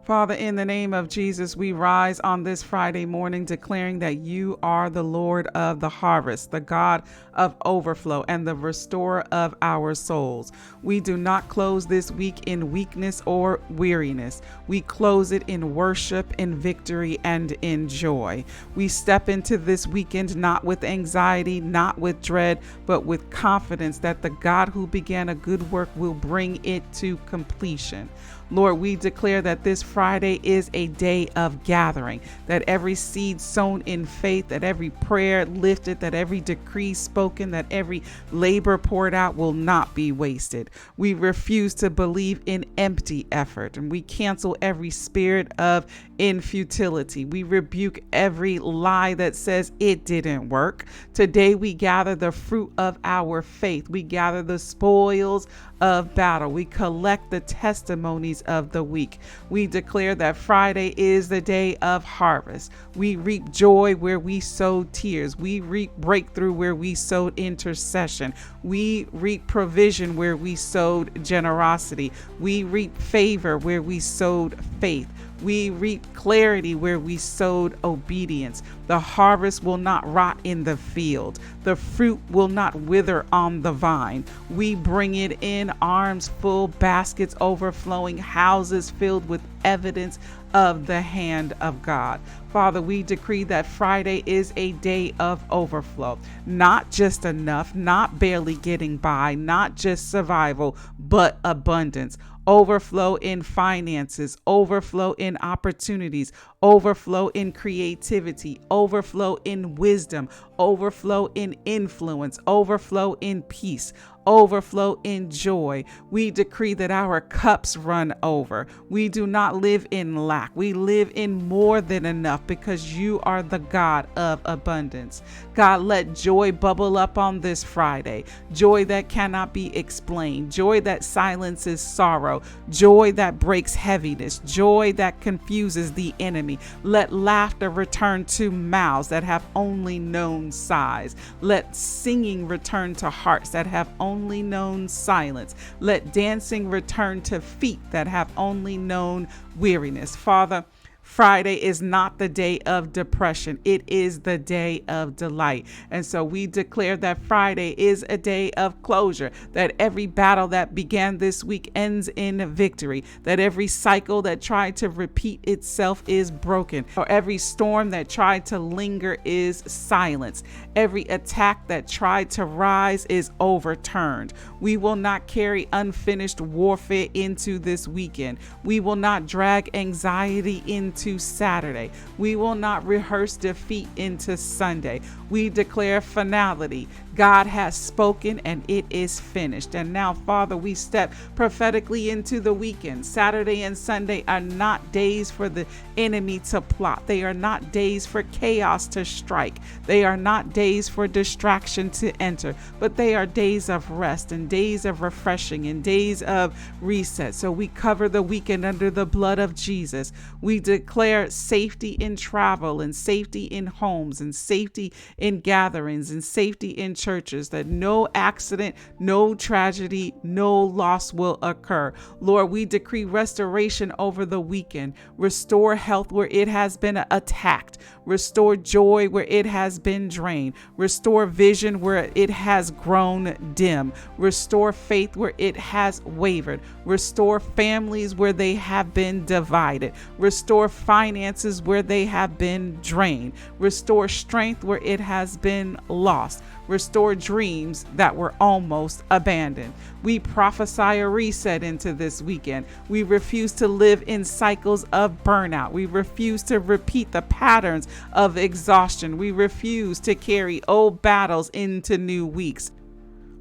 Father, in the name of Jesus, we rise on this Friday morning declaring that you are the Lord of the harvest, the God of overflow, and the restorer of our souls. We do not close this week in weakness or weariness. We close it in worship, in victory, and in joy. We step into this weekend not with anxiety, not with dread, but with confidence that the God who began a good work will bring it to completion. Lord, we declare that this Friday is a day of gathering, that every seed sown in faith, that every prayer lifted, that every decree spoken, that every labor poured out will not be wasted. We refuse to believe in empty effort, and we cancel every spirit of infutility. We rebuke every lie that says it didn't work. Today we gather the fruit of our faith. We gather the spoils of battle. We collect the testimonies of the week. We declare that Friday is the day of harvest. We reap joy where we sowed tears. We reap breakthrough where we sowed intercession. We reap provision where we sowed generosity. We reap favor where we sowed faith. We reap clarity where we sowed obedience. The harvest will not rot in the field. The fruit will not wither on the vine. We bring it in arms full, baskets overflowing, houses filled with evidence of the hand of God. Father, we decree that Friday is a day of overflow, not just enough, not barely getting by, not just survival, but abundance. Overflow in finances, overflow in opportunities, overflow in creativity, overflow in wisdom, overflow in influence, overflow in peace, overflow in joy. We decree that our cups run over. We do not live in lack. We live in more than enough because you are the God of abundance. God, let joy bubble up on this Friday. Joy that cannot be explained. Joy that silences sorrow. Joy that breaks heaviness. Joy that confuses the enemy. Let laughter return to mouths that have only known sighs. Let singing return to hearts that have only known silence. Let dancing return to feet that have only known weariness. Father, Friday is not the day of depression. It is the day of delight. And so we declare that Friday is a day of closure, that every battle that began this week ends in victory, that every cycle that tried to repeat itself is broken, or every storm that tried to linger is silenced. Every attack that tried to rise is overturned. We will not carry unfinished warfare into this weekend. We will not drag anxiety into Saturday. We will not rehearse defeat into Sunday. We declare finality. God has spoken and it is finished. And now, Father, we step prophetically into the weekend. Saturday and Sunday are not days for the enemy to plot. They are not days for chaos to strike. They are not days for distraction to enter, but they are days of rest and days of refreshing and days of reset. So we cover the weekend under the blood of Jesus. We declare safety in travel and safety in homes and safety in gatherings and safety in churches, that no accident, no tragedy, no loss will occur. Lord, we decree restoration over the weekend. Restore health where it has been attacked. Restore joy where it has been drained. Restore vision where it has grown dim. Restore faith where it has wavered. Restore families where they have been divided. Restore finances where they have been drained. Restore strength where it has been lost. Restore dreams that were almost abandoned. We prophesy a reset into this weekend. We refuse to live in cycles of burnout. We refuse to repeat the patterns of exhaustion. We refuse to carry old battles into new weeks.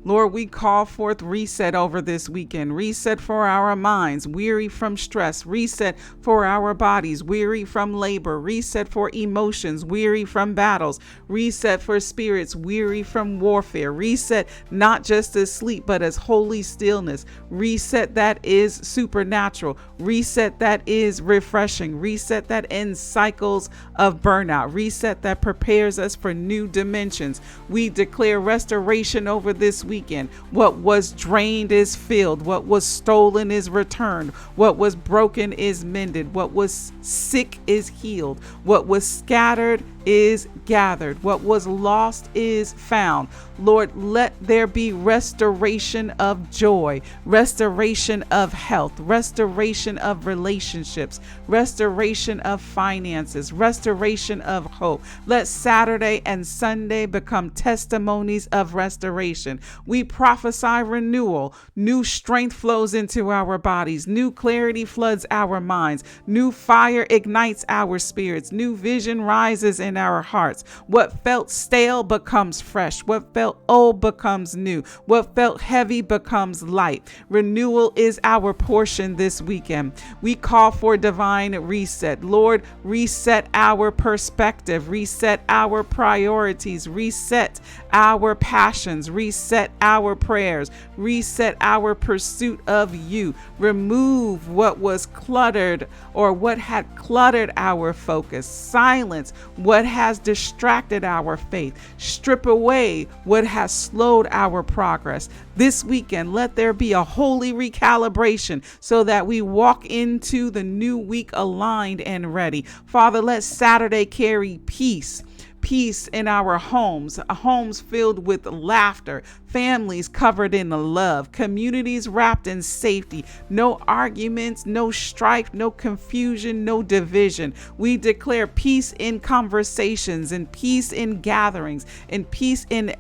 Lord, we call forth reset over this weekend. Reset for our minds, weary from stress. Reset for our bodies, weary from labor. Reset for emotions, weary from battles. Reset for spirits, weary from warfare. Reset not just as sleep, but as holy stillness. Reset that is supernatural. Reset that is refreshing. Reset that ends cycles of burnout. Reset that prepares us for new dimensions. We declare restoration over this weekend. weekend. What was drained is filled. What was stolen is returned. What was broken is mended. What was sick is healed. What was scattered is gathered. What was lost is found. Lord, let there be restoration of joy, restoration of health, restoration of relationships, restoration of finances, restoration of hope. Let Saturday and Sunday become testimonies of restoration. We prophesy renewal. New strength flows into our bodies. New clarity floods our minds. New fire ignites our spirits. New vision rises in our hearts. What felt stale becomes fresh. What felt old becomes new. What felt heavy becomes light. Renewal is our portion this weekend. We call for divine reset. Lord, reset our perspective, reset our priorities, reset our passions, reset our prayers, reset our pursuit of you. Remove what was cluttered or what had cluttered our focus. Silence what has distracted our faith. Strip away what has slowed our progress. This weekend, let there be a holy recalibration so that we walk into the new week aligned and ready. Father, let Saturday carry peace. Peace in our homes, homes filled with laughter, families covered in love, communities wrapped in safety, no arguments, no strife, no confusion, no division. We declare peace in conversations and peace in gatherings and peace in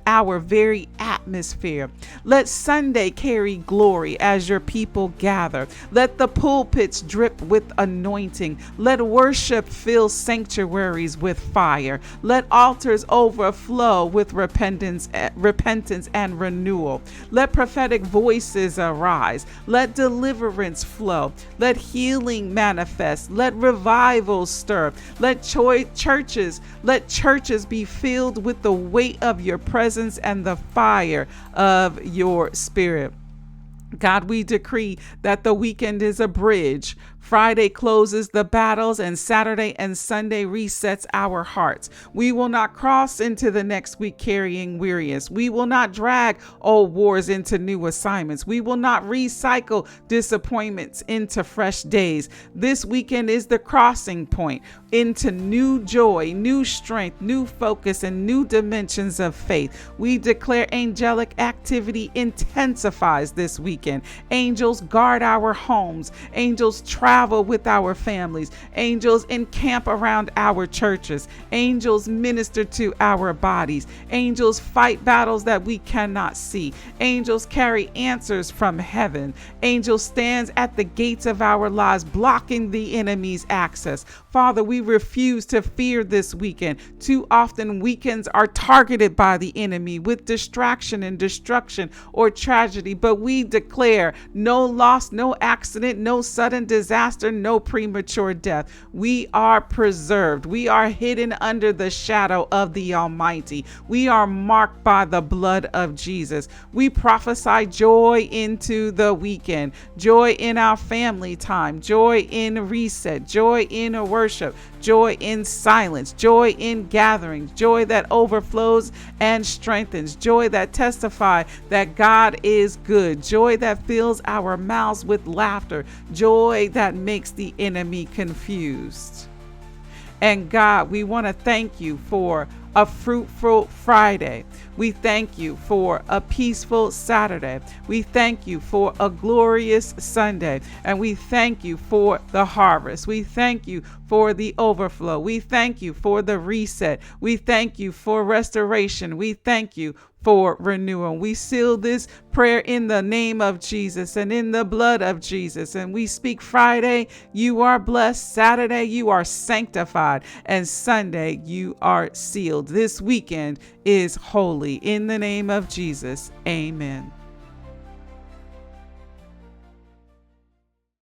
our very atmosphere. Let Sunday carry glory as your people gather. Let the pulpits drip with anointing. Let worship fill sanctuaries with fire. Let altars overflow with repentance and renewal. Let prophetic voices arise. Let deliverance flow. Let healing manifest. Let revival stir. Let churches be filled with the weight of your presence and the fire of your spirit. God, we decree that the weekend is a bridge. Friday closes the battles and Saturday and Sunday resets our hearts. We will not cross into the next week carrying weariness. We will not drag old wars into new assignments. We will not recycle disappointments into fresh days. This weekend is the crossing point into new joy, new strength, new focus, and new dimensions of faith. We declare angelic activity intensifies this weekend. Angels guard our homes. Angels travel with our families. Angels encamp around our churches. Angels minister to our bodies. Angels fight battles that we cannot see. Angels carry answers from heaven. Angels stands at the gates of our lives, blocking the enemy's access. Father, we refuse to fear this weekend. Too often weekends are targeted by the enemy with distraction and destruction or tragedy, but we declare no loss, no accident, no sudden disaster, no premature death. We are preserved. We are hidden under the shadow of the Almighty. We are marked by the blood of Jesus. We prophesy joy into the weekend, joy in our family time, joy in reset, joy in worship, joy in silence, joy in gatherings, joy that overflows and strengthens, joy that testifies that God is good, joy that fills our mouths with laughter, joy that makes the enemy confused. And God, we want to thank you for a fruitful Friday. We thank you for a peaceful Saturday. We thank you for a glorious Sunday. And we thank you for the harvest. We thank you for the overflow. We thank you for the reset. We thank you for restoration. We thank you for renewal. We seal this prayer in the name of Jesus and in the blood of Jesus. And we speak Friday, you are blessed. Saturday, you are sanctified. And Sunday, you are sealed. This weekend is holy. In the name of Jesus, amen.